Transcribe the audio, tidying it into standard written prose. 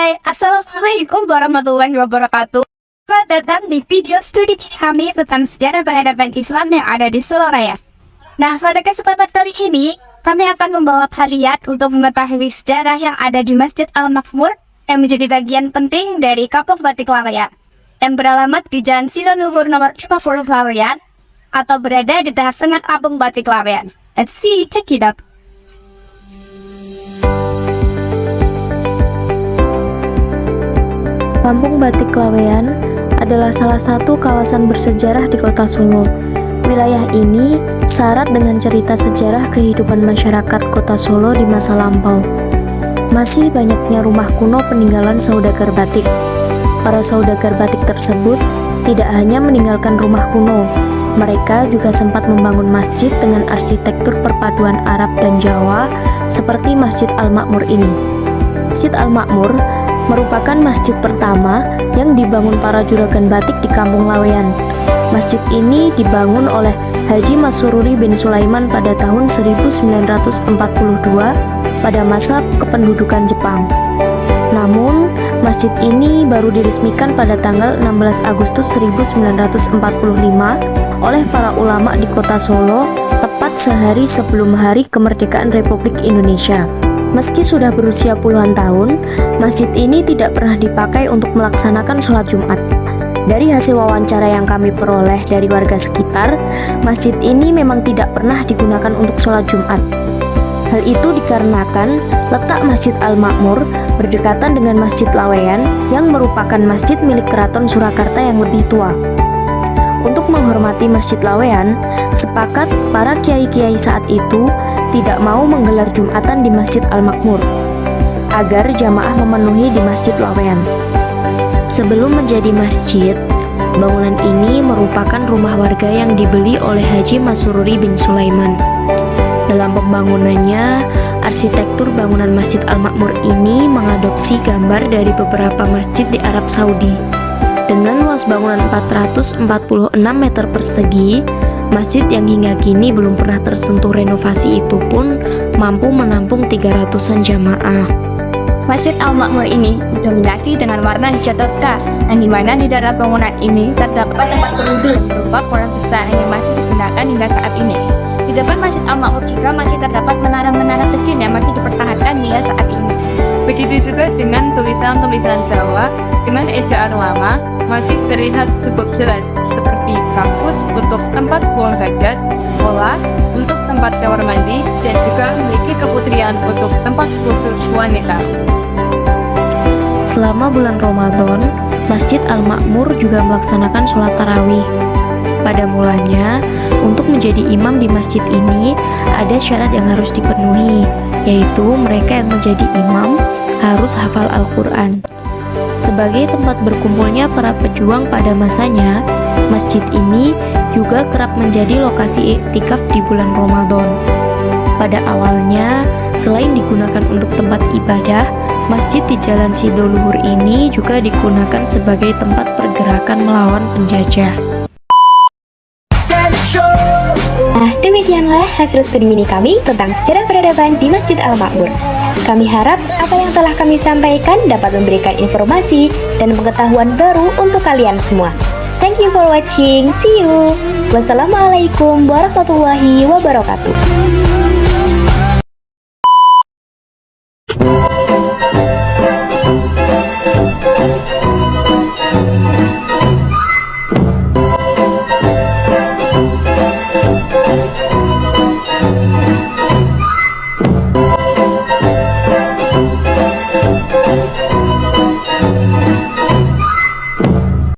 Hai, Assalamualaikum warahmatullahi wabarakatuh. Selamat datang di video studi kami tentang sejarah peradaban Islam yang ada di Solo Raya. Nah, pada kesempatan kali ini, kami akan membawa kalian untuk mengetahui sejarah yang ada di Masjid Al-Makmur yang menjadi bagian penting dari Kampung Batik Laweyan yang beralamat di Jalan Sidonuhur nomor 50 Laweyan atau berada di tengah-tengah Kampung Batik Laweyan. Let's see, check it out. Kampung Batik Laweyan adalah salah satu kawasan bersejarah di kota Solo. Wilayah ini syarat dengan cerita sejarah kehidupan masyarakat kota Solo di masa lampau. Masih banyaknya rumah kuno peninggalan saudagar batik. Para saudagar batik tersebut tidak hanya meninggalkan rumah kuno, mereka juga sempat membangun masjid dengan arsitektur perpaduan Arab dan Jawa seperti Masjid Al-Makmur ini. Masjid Al-Makmur merupakan masjid pertama yang dibangun para juragan batik di Kampung Laweyan. Masjid ini dibangun oleh Haji Masururi bin Sulaiman pada tahun 1942 pada masa kependudukan Jepang. Namun, masjid ini baru diresmikan pada tanggal 16 Agustus 1945 oleh para ulama di kota Solo, tepat sehari sebelum Hari Kemerdekaan Republik Indonesia. Meski sudah berusia puluhan tahun, masjid ini tidak pernah dipakai untuk melaksanakan sholat Jumat. Dari hasil wawancara yang kami peroleh dari warga sekitar, masjid ini memang tidak pernah digunakan untuk sholat Jumat. Hal itu dikarenakan letak Masjid Al-Makmur berdekatan dengan Masjid Laweyan yang merupakan masjid milik Keraton Surakarta yang lebih tua. Untuk menghormati Masjid Laweyan, sepakat para kiai-kiai saat itu tidak mau menggelar Jumatan di Masjid Al-Makmur agar jamaah memenuhi di Masjid Laweyan. Sebelum menjadi masjid, bangunan ini merupakan rumah warga yang dibeli oleh Haji Masururi bin Sulaiman. Dalam pembangunannya, arsitektur bangunan Masjid Al-Makmur ini mengadopsi gambar dari beberapa masjid di Arab Saudi. Dengan luas bangunan 446 meter persegi, masjid yang hingga kini belum pernah tersentuh renovasi itu pun mampu menampung 300-an jamaah. Masjid Al-Makmur ini didominasi dengan warna hijau toska, yang dimana di dalam bangunan ini terdapat tempat berwudu berupa kolam besar yang masih digunakan hingga saat ini. Di depan Masjid Al-Makmur juga masih terdapat menara-menara kecil yang masih dipertahankan hingga saat ini. Begitu juga dengan tulisan-tulisan Jawa dengan ejaan lama masih terlihat cukup jelas, seperti kampus untuk tempat buang hajat, sekolah untuk tempat kamar mandi, dan juga memiliki keputrian untuk tempat khusus wanita. Selama bulan Ramadan, Masjid Al-Makmur juga melaksanakan sholat tarawih. Pada mulanya, untuk menjadi imam di masjid ini ada syarat yang harus dipenuhi, yaitu mereka yang menjadi imam harus hafal Al-Quran. Sebagai tempat berkumpulnya para pejuang pada masanya, masjid ini juga kerap menjadi lokasi iktikaf di bulan Ramadan. Pada awalnya, selain digunakan untuk tempat ibadah, masjid di Jalan Sidonuhur ini juga digunakan sebagai tempat pergerakan melawan penjajah. Nah, demikianlah hasil studi mini kami tentang sejarah peradaban di Masjid Al-Makmur. Kami harap apa yang telah kami sampaikan dapat memberikan informasi dan pengetahuan baru untuk kalian semua. Thank you for watching. See you. Wassalamualaikum warahmatullahi wabarakatuh.